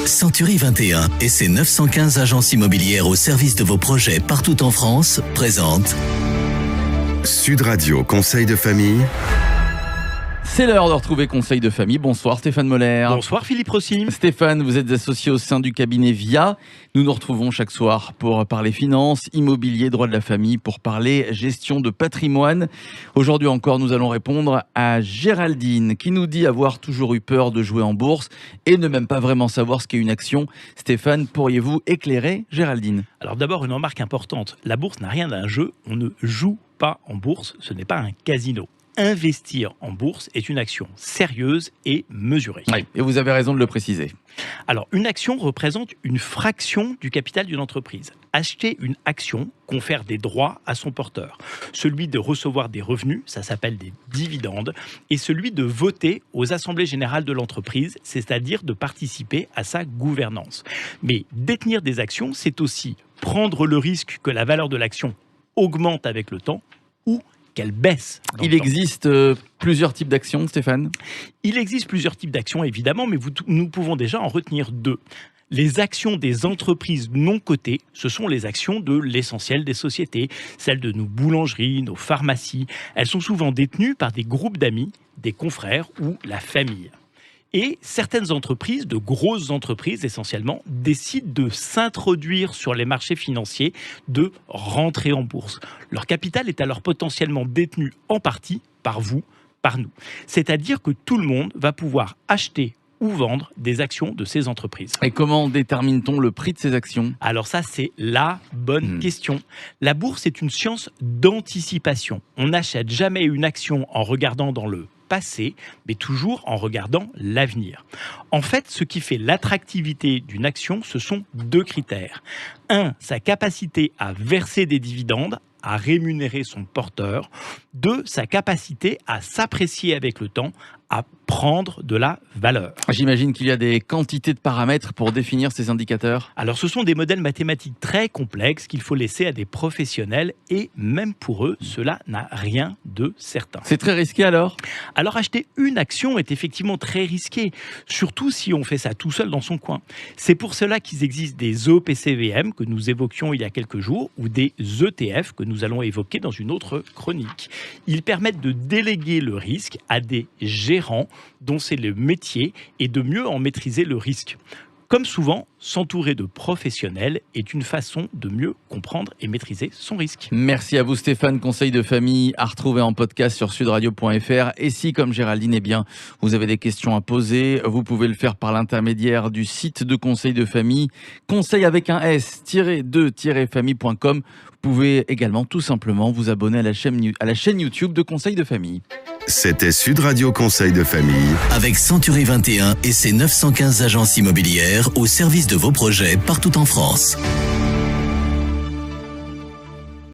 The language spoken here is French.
Century 21 et ses 915 agences immobilières au service de vos projets partout en France présentent Sud Radio Conseil de famille. C'est l'heure de retrouver Conseil de famille. Bonsoir Stéphane Moller. Bonsoir Philippe Rossi. Stéphane, vous êtes associé au sein du cabinet VIA. Nous nous retrouvons chaque soir pour parler finances, immobilier, droit de la famille, pour parler gestion de patrimoine. Aujourd'hui encore, nous allons répondre à Géraldine qui nous dit avoir toujours eu peur de jouer en bourse et ne même pas vraiment savoir ce qu'est une action. Stéphane, pourriez-vous éclairer Géraldine ? Alors d'abord, une remarque importante. La bourse n'a rien d'un jeu. On ne joue pas en bourse. Ce n'est pas un casino. Investir en bourse est une action sérieuse et mesurée. Oui, et vous avez raison de le préciser. Alors, une action représente une fraction du capital d'une entreprise. Acheter une action confère des droits à son porteur. Celui de recevoir des revenus, ça s'appelle des dividendes, et celui de voter aux assemblées générales de l'entreprise, c'est-à-dire de participer à sa gouvernance. Mais détenir des actions, c'est aussi prendre le risque que la valeur de l'action augmente avec le temps ou qu'elle baisse. Il existe plusieurs types d'actions, Stéphane ? Il existe plusieurs types d'actions, évidemment, mais nous pouvons déjà en retenir deux. Les actions des entreprises non cotées, ce sont les actions de l'essentiel des sociétés, celles de nos boulangeries, nos pharmacies. Elles sont souvent détenues par des groupes d'amis, des confrères ou la famille. Et certaines entreprises, de grosses entreprises essentiellement, décident de s'introduire sur les marchés financiers, de rentrer en bourse. Leur capital est alors potentiellement détenu en partie par vous, par nous. C'est-à-dire que tout le monde va pouvoir acheter ou vendre des actions de ces entreprises. Et comment détermine-t-on le prix de ces actions ? Alors ça, c'est la bonne question. La bourse est une science d'anticipation. On n'achète jamais une action en regardant dans le passé, mais toujours en regardant l'avenir. En fait, ce qui fait l'attractivité d'une action, ce sont deux critères. Un, sa capacité à verser des dividendes, à rémunérer son porteur. Deux, sa capacité à s'apprécier avec le temps, à prendre de la valeur. J'imagine qu'il y a des quantités de paramètres pour définir ces indicateurs. Alors ce sont des modèles mathématiques très complexes qu'il faut laisser à des professionnels et même pour eux, cela n'a rien de certain. C'est très risqué alors ? Alors acheter une action est effectivement très risqué, surtout si on fait ça tout seul dans son coin. C'est pour cela qu'il existe des OPCVM que nous évoquions il y a quelques jours ou des ETF que nous allons évoquer dans une autre chronique. Ils permettent de déléguer le risque à des gérants dont c'est le métier et de mieux en maîtriser le risque. Comme souvent, s'entourer de professionnels est une façon de mieux comprendre et maîtriser son risque. Merci à vous Stéphane, conseil de famille à retrouver en podcast sur sudradio.fr. Et si, comme Géraldine, vous avez des questions à poser, vous pouvez le faire par l'intermédiaire du site de conseil de famille, conseil avec un s-2-famille.com. Vous pouvez également tout simplement vous abonner à la chaîne YouTube de Conseil de famille. C'était Sud Radio Conseil de famille. avec Century 21 et ses 915 agences immobilières au service de vos projets partout en France.